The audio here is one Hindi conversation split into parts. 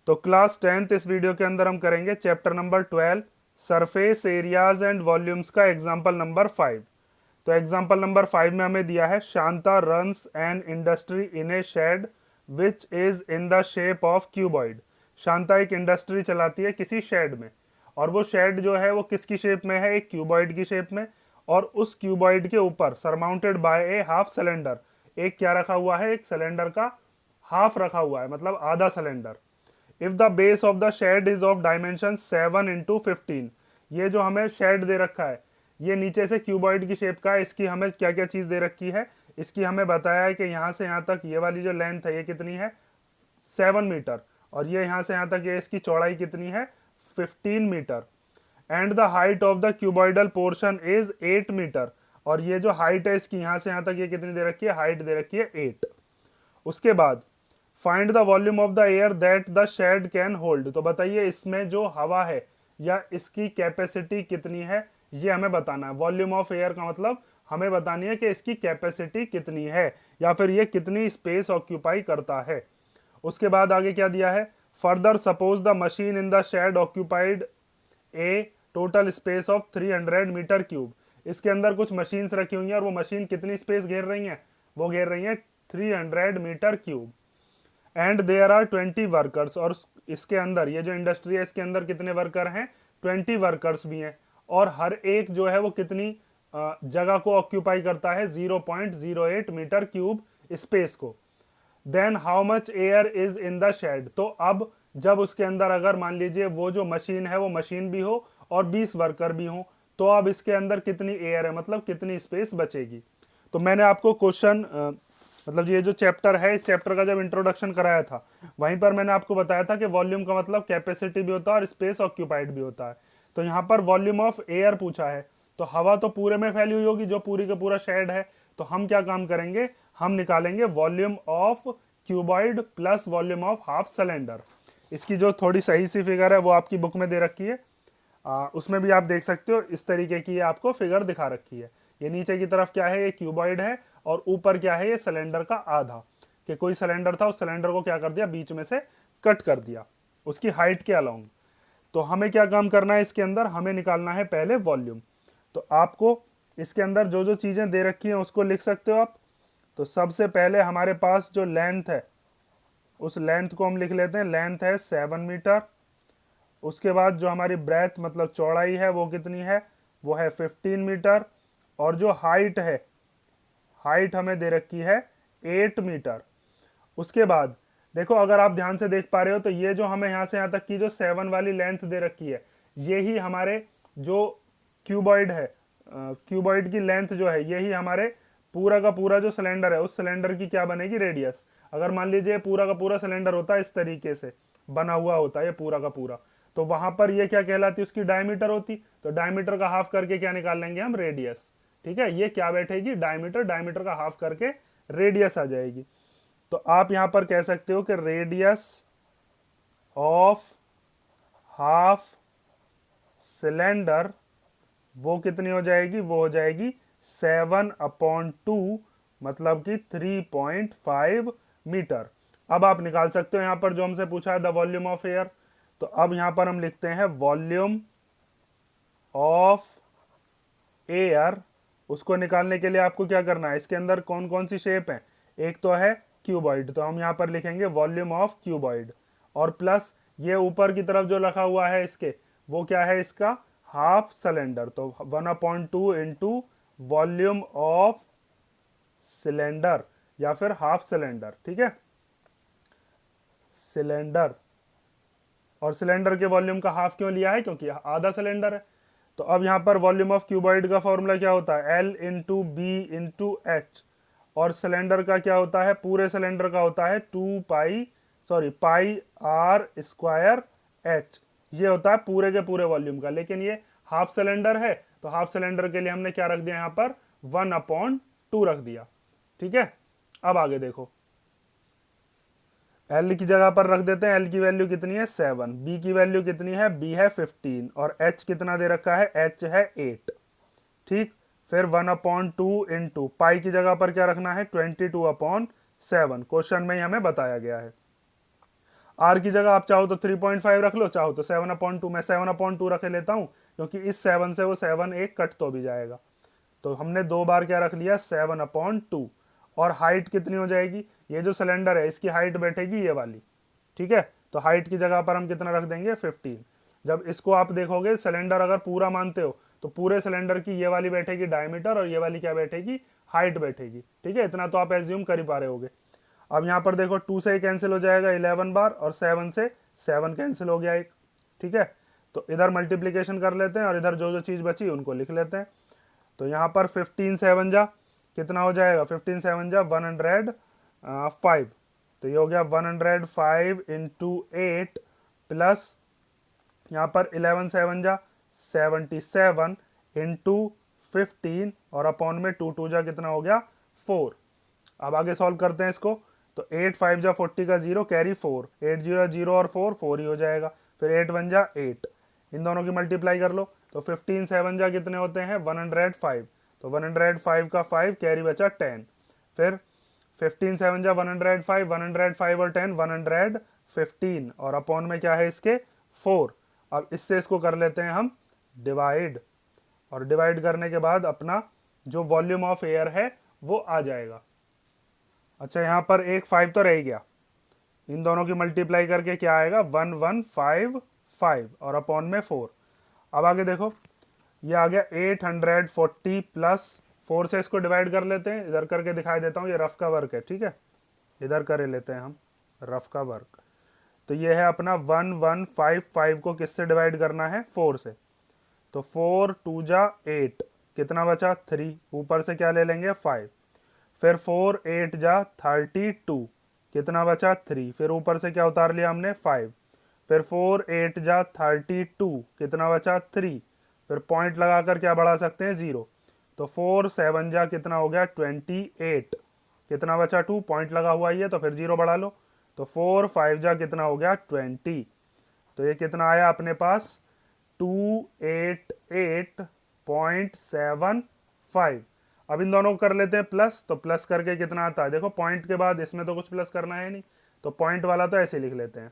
तो क्लास 10th इस वीडियो के अंदर हम करेंगे chapter number 12 surface areas and volumes का एग्जाम्पल नंबर 5। तो एग्जाम्पल नंबर 5 में हमें दिया है Shanta runs an industry in a shed which is in the shape of cuboid. Shanta एक इंडस्ट्री चलाती है किसी शेड में, और वो शेड जो है वो किसकी शेप में है, एक क्यूबॉइड की शेप में। और उस क्यूबॉइड के ऊपर सरमाउंटेड बाय ए हाफ सिलेंडर, एक क्या रखा हुआ है, एक सिलेंडर का हाफ रखा हुआ है, मतलब आधा cylinder. If the base of the shed is of dimension 7 × 15, ये जो हमें शेड दे रखा है ये नीचे से क्यूबॉइड की शेप का है। इसकी हमें क्या क्या चीज दे रखी है, इसकी हमें बताया है कि यहाँ से यहाँ तक ये वाली जो लेंथ है ये कितनी है, 7 मीटर, और ये यहाँ से यहाँ तक ये इसकी चौड़ाई कितनी है, 15 metre. And the height of the cuboidal portion is 8 metre, और ये जो हाइट है इसकी यहाँ से यहाँ तक ये कितनी दे रखी है, हाइट दे रखी है 8। उसके बाद find the volume of the air that the shed can hold, तो बताइए इसमें जो हवा है या इसकी कैपेसिटी कितनी है, ये हमें बताना है। वॉल्यूम ऑफ एयर का मतलब हमें बतानी है कि इसकी कैपेसिटी कितनी है या फिर ये कितनी स्पेस ऑक्यूपाई करता है। उसके बाद आगे क्या दिया है, further suppose the machine in the shed occupied a total space of 300 metre cube. इसके अंदर कुछ मशीन्स रखी हुई हैं और वो मशीन कितनी स्पेस घेर रही हैं, वो घेर रही हैं 300 metre cube. And there are 20 workers, और इसके अंदर ये जो इंडस्ट्री है इसके अंदर कितने वर्कर हैं, 20 वर्कर्स भी हैं। और हर एक जो है वो कितनी जगह को ऑक्यूपाई करता है, 0.08 मीटर क्यूब स्पेस को। Then how much air is in the shed, तो अब जब उसके अंदर अगर मान लीजिए वो जो मशीन है वो मशीन भी हो और 20 वर्कर भी हो, तो अब इसके अंदर कितनी एयर है, मतलब कितनी स्पेस बचेगी। तो मैंने आपको क्वेश्चन मतलब ये जो चैप्टर है इस चैप्टर का जब इंट्रोडक्शन कराया था वहीं पर मैंने आपको बताया था कि वॉल्यूम का मतलब कैपेसिटी भी होता है और स्पेस ऑक्यूपाइड भी होता है। तो यहाँ पर वॉल्यूम ऑफ एयर पूछा है, तो हवा तो पूरे में फैली हुई होगी जो पूरी का पूरा शेड है। तो हम क्या काम करेंगे, हम निकालेंगे volume of cuboid plus volume of half cylinder. इसकी जो थोड़ी सही सी फिगर है वो आपकी बुक में दे रखी है, उसमें भी आप देख सकते हो। इस तरीके की आपको फिगर दिखा रखी है। ये नीचे की तरफ क्या है, ये क्यूबॉइड है, और ऊपर क्या है, ये सिलेंडर का आधा। कि कोई सिलेंडर था, उस सिलेंडर को क्या कर दिया, बीच में से कट कर दिया उसकी हाइट के अलोंग। तो हमें क्या काम करना है, इसके अंदर हमें निकालना है पहले वॉल्यूम। तो आपको इसके अंदर जो जो चीजें दे रखी हैं उसको लिख सकते हो आप। तो सबसे पहले हमारे पास जो लेंथ है उस लेंथ को हम लिख लेते हैं, लेंथ है 7 मीटर। उसके बाद जो हमारी ब्रेथ मतलब चौड़ाई है वो कितनी है, वो है 15 मीटर। और जो हाइट है, हाइट हमें दे रखी है 8 मीटर। उसके बाद देखो, अगर आप ध्यान से देख पा रहे हो तो ये जो हमें यहां से यहां तक की जो 7 वाली लेंथ दे रखी है ये ही हमारे जो क्यूबॉइड है, क्यूबॉइड की लेंथ जो है यही हमारे पूरा का पूरा जो सिलेंडर है उस सिलेंडर की क्या बनेगी, रेडियस। अगर मान लीजिए पूरा का पूरा सिलेंडर होता है इस तरीके से बना हुआ होता है ये पूरा का पूरा, तो वहां पर ये क्या कहलाती, उसकी डायमीटर होती। तो डायमीटर का हाफ करके क्या निकाल लेंगे हम, रेडियस। ठीक है, ये क्या बैठेगी, डायमीटर, डायमीटर का हाफ करके रेडियस आ जाएगी। तो आप यहां पर कह सकते हो कि रेडियस ऑफ हाफ सिलेंडर वो कितनी हो जाएगी, वो हो जाएगी 7/2, मतलब कि 3.5 मीटर। अब आप निकाल सकते हो यहां पर जो हमसे पूछा है द वॉल्यूम ऑफ एयर। तो अब यहां पर हम लिखते हैं वॉल्यूम ऑफ एयर। उसको निकालने के लिए आपको क्या करना है, इसके अंदर कौन कौन सी शेप है, एक तो है क्यूबॉइड, तो हम यहां पर लिखेंगे वॉल्यूम ऑफ क्यूबॉइड। और प्लस ये ऊपर की तरफ जो रखा हुआ है इसके, वो क्या है, इसका हाफ सिलेंडर। तो 1/2 इंटू वॉल्यूम ऑफ सिलेंडर या फिर हाफ सिलेंडर। ठीक है, सिलेंडर। और सिलेंडर के वॉल्यूम का हाफ क्यों लिया है, क्योंकि आधा सिलेंडर है। तो अब यहां पर वॉल्यूम ऑफ क्यूबॉइड का फॉर्मूला क्या होता है, L into B into H. और सिलेंडर का क्या होता है, पूरे सिलेंडर का होता है पाई आर स्क्वायर एच। ये होता है पूरे के पूरे वॉल्यूम का। लेकिन ये हाफ सिलेंडर है तो हाफ सिलेंडर के लिए हमने क्या रख दिया यहां पर, 1/2 रख दिया। ठीक है, अब आगे देखो, एल की जगह पर रख देते हैं, एल की वैल्यू कितनी है 7, बी की वैल्यू कितनी है, बी है 15, और एच कितना दे रखा है, एच है 8। ठीक, फिर 1/2 इंटू पाई की जगह पर क्या रखना है, 22/7। क्वेश्चन में ही हमें बताया गया है। आर की जगह आप चाहो तो 3.5 रख लो, चाहो तो 7/2। मैं 7/2 रख लेता हूँ क्योंकि इस 7 से वो 7 एक कट तो भी जाएगा। तो हमने 2 बार क्या रख लिया, 7/2। और हाइट कितनी हो जाएगी, ये जो सिलेंडर है इसकी हाइट बैठेगी ये वाली, ठीक है। तो हाइट की जगह पर हम कितना रख देंगे, 15। जब इसको आप देखोगे सिलेंडर अगर पूरा मानते हो तो पूरे सिलेंडर की ये वाली बैठेगी डायमीटर और ये वाली क्या बैठेगी, हाइट बैठेगी, ठीक है। इतना तो आप एज्यूम कर ही पा रहे होगे। अब यहाँ पर देखो 2 से ही कैंसिल हो जाएगा 11 बार, और 7 से 7 कैंसिल हो गया एक, ठीक है। तो इधर मल्टीप्लीकेशन कर लेते हैं और इधर जो जो चीज़ बची उनको लिख लेते हैं। तो यहाँ पर 15 7 जा कितना हो जाएगा, 15 7 जा 105। तो ये हो गया 105 इंटू 8 प्लस यहाँ पर 11 7 जा 77 इंटू 15 और अपॉन में 2 2 जा कितना हो गया 4। अब आगे सॉल्व करते हैं इसको। तो 8 5 जा 40 का 0 कैरी 4, 8 0 0 और 4 4 ही हो जाएगा। फिर 8 1 जा 8, इन दोनों की मल्टीप्लाई कर लो। तो 15 7 जा कितने होते हैं 105। तो 105 का 5 कैरी बचा 10। फिर 15 7 जा 105, 105 और 10 115 और अपॉन में क्या है इसके 4। अब इससे इसको कर लेते हैं हम डिवाइड, और डिवाइड करने के बाद अपना जो वॉल्यूम ऑफ एयर है वो आ जाएगा। अच्छा यहाँ पर एक 5 तो रह गया, इन दोनों की मल्टीप्लाई करके क्या आएगा 1155 और अपॉन में 4। अब आगे देखो ये आ गया 840 प्लस 4 से इसको डिवाइड कर लेते हैं। इधर करके दिखाई देता हूँ, ये रफ का वर्क है, ठीक है। इधर कर लेते हैं हम रफ का वर्क। तो ये है अपना 1155 को किससे डिवाइड करना है 4 से। तो 4 2 जा 8 कितना बचा 3, ऊपर से क्या ले लेंगे 5। फिर 4 8 जा 32 कितना बचा 3, फिर ऊपर से क्या उतार लिया हमने 5। फिर 4 8 जा 32 कितना बचा 3, फिर पॉइंट लगाकर क्या बढ़ा सकते हैं 0। तो 4 7 जा कितना हो गया 28 कितना बचा 2, पॉइंट लगा हुआ ही है तो फिर 0 बढ़ा लो। तो 4 5 जा कितना हो गया 20। तो ये कितना आया अपने पास 288.75। अब इन दोनों को कर लेते हैं प्लस। तो प्लस करके कितना आता है देखो, पॉइंट के बाद इसमें तो कुछ प्लस करना है नहीं, तो पॉइंट वाला तो ऐसे लिख लेते हैं।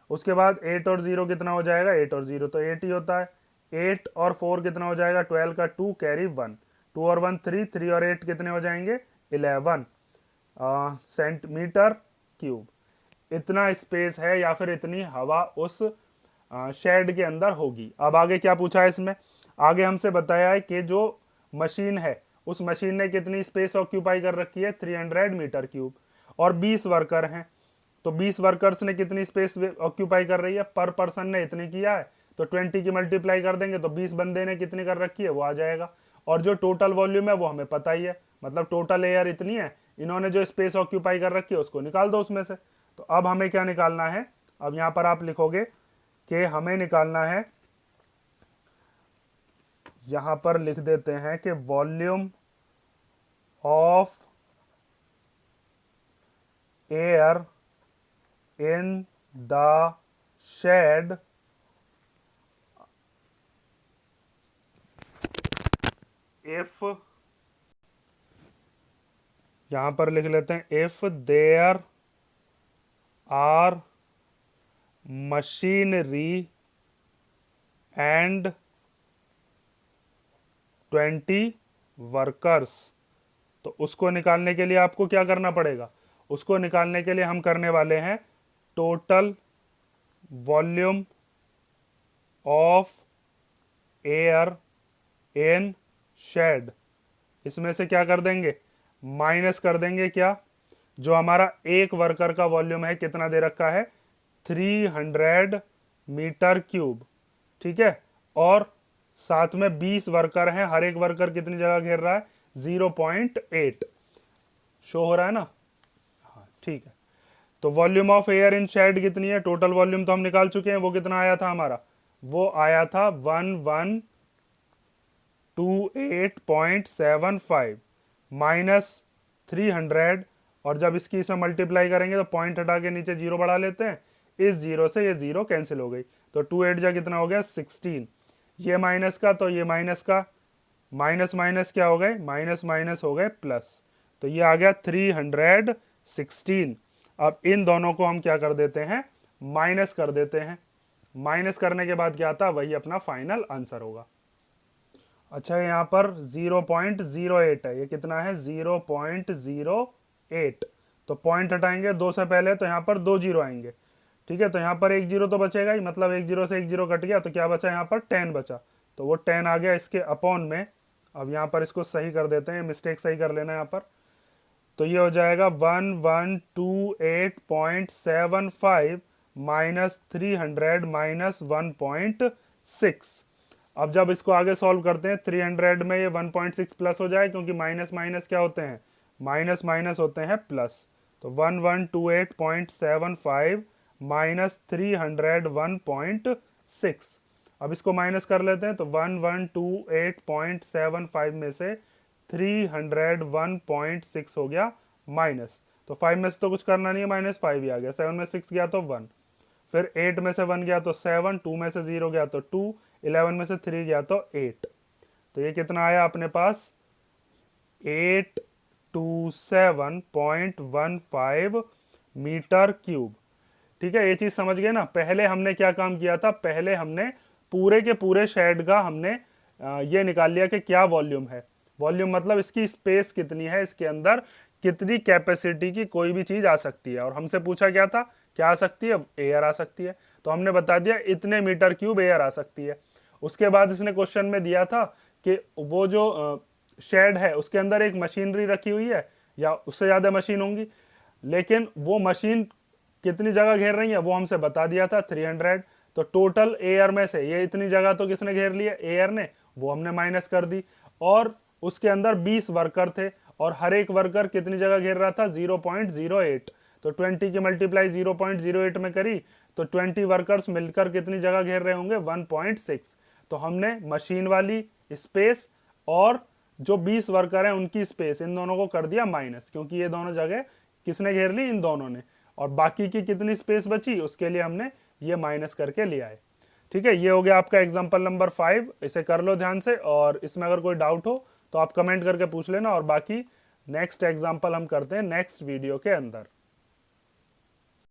उसके बाद 8 और 0 कितना हो जाएगा, 8 और 0 तो 8 ही होता है। 8 और 4 कितना हो जाएगा 12 का 2 कैरी 1, 2 और 1 3, 3 और 8 कितने हो जाएंगे 11 सेंटीमीटर क्यूब। इतना स्पेस है या फिर इतनी हवा उस शेड के अंदर होगी। अब आगे क्या पूछा है इसमें, आगे हमसे बताया है कि जो मशीन है उस मशीन ने कितनी स्पेस ऑक्यूपाई कर रखी है 300 मीटर क्यूब, और 20 वर्कर हैं। तो 20 वर्कर्स ने कितनी स्पेस ऑक्यूपाई कर रही है, पर पर्सन ने इतनी किया है तो 20 की मल्टीप्लाई कर देंगे तो 20 बंदे ने कितनी कर रखी है वो आ जाएगा। और जो टोटल वॉल्यूम है वो हमें पता ही है, मतलब टोटल एयर इतनी है, इन्होंने जो स्पेस ऑक्यूपाई कर रखी है उसको निकाल दो उसमें से। तो अब हमें क्या निकालना है, अब यहां पर आप लिखोगे कि हमें निकालना है, यहां पर लिख देते हैं कि volume of air in the shed if, यहां पर लिख लेते हैं if there are machinery and 20 workers. तो उसको निकालने के लिए आपको क्या करना पड़ेगा, उसको निकालने के लिए हम करने वाले हैं total volume of air in shed. इसमें से क्या कर देंगे माइनस कर देंगे क्या, जो हमारा एक वर्कर का वॉल्यूम है कितना दे रखा है 300 मीटर क्यूब, ठीक है। और साथ में 20 वर्कर हैं, हर एक वर्कर कितनी जगह घेर रहा है 0.8 शो हो रहा है ना, हाँ ठीक है। तो volume of air in shed कितनी है, टोटल वॉल्यूम तो हम निकाल चुके हैं, वो कितना आया था हमारा, वो आया था 1128.75 माइनस 300। और जब इसकी इसमें मल्टीप्लाई करेंगे तो पॉइंट हटा के नीचे 0 बढ़ा लेते हैं, इस 0 से ये 0 कैंसिल हो गई। तो 2 8 जा कितना हो गया 16, ये माइनस का तो ये माइनस का, माइनस माइनस क्या हो गए माइनस माइनस हो गए प्लस, तो ये आ गया 316। अब इन दोनों को हम क्या कर देते हैं माइनस कर देते हैं। माइनस करने के बाद क्या आता, वही अपना फाइनल आंसर होगा। अच्छा यहाँ पर 0.08 है, ये कितना है 0.08। तो पॉइंट हटाएंगे 2 से पहले, तो यहाँ पर 2 जीरो आएंगे। ठीक है, तो यहाँ पर 1 जीरो तो बचेगा ही, मतलब 1 जीरो से 1 जीरो कट गया, तो क्या बचा यहाँ पर 10 बचा। तो वो 10 आ गया इसके अपॉन में। अब यहाँ पर इसको सही कर देते हैं, मिस्टेक सही कर लेना यहाँ पर। तो ये हो जाएगा 1128.75 माइनस 300 माइनस 1.6। अब जब इसको आगे सॉल्व करते हैं 300 में ये 1.6 प्लस हो जाए, क्योंकि माइनस माइनस क्या होते हैं, माइनस माइनस होते हैं प्लस। तो 1128.75 माइनस 300 1.6। अब इसको माइनस कर लेते हैं, तो 1128.75 में से 300 1.6 हो गया माइनस। तो 5 में से तो कुछ करना नहीं है, माइनस 5 ही आ गया। 7 में 6 गया तो 1, फिर 8 में से 1 गया तो 7, 2 में से 0 गया तो 2, 11 में से 3 गया तो 8। तो ये कितना आया अपने पास 827.15 मीटर क्यूब। ठीक है, ये चीज समझ गए ना। पहले हमने क्या काम किया था, पहले हमने पूरे के पूरे शेड का हमने ये निकाल लिया कि क्या वॉल्यूम है। वॉल्यूम मतलब इसकी स्पेस कितनी है, इसके अंदर कितनी कैपेसिटी की कोई भी चीज आ सकती है। और हमसे पूछा क्या था, क्या आ सकती है, एयर आ सकती है। तो हमने बता दिया इतने मीटर क्यूब एयर आ सकती है। उसके बाद इसने क्वेश्चन में दिया था कि वो जो शेड है उसके अंदर एक मशीनरी रखी हुई है या उससे ज़्यादा मशीन होंगी, लेकिन वो मशीन कितनी जगह घेर रही है वो हमसे बता दिया था 300। तो टोटल एयर में से ये इतनी जगह तो किसने घेर ली है, एयर ने, वो हमने माइनस कर दी। और उसके अंदर 20 वर्कर थे और हर एक वर्कर कितनी जगह घेर रहा था, 0.08। तो 20 की मल्टीप्लाई 0.08 में करी तो 20 वर्कर्स मिलकर कितनी जगह घेर रहे होंगे, 1.6। तो हमने मशीन वाली स्पेस और जो 20 वर्कर हैं उनकी स्पेस, इन दोनों को कर दिया माइनस, क्योंकि ये दोनों जगह किसने घेर ली, इन दोनों ने। और बाकी की कितनी स्पेस बची उसके लिए हमने ये माइनस करके लिया है। ठीक है, ये हो गया आपका एग्जाम्पल नंबर 5। इसे कर लो ध्यान से, और इसमें अगर कोई डाउट हो तो आप कमेंट करके पूछ लेना। और बाकी नेक्स्ट एग्जाम्पल हम करते हैं नेक्स्ट वीडियो के अंदर।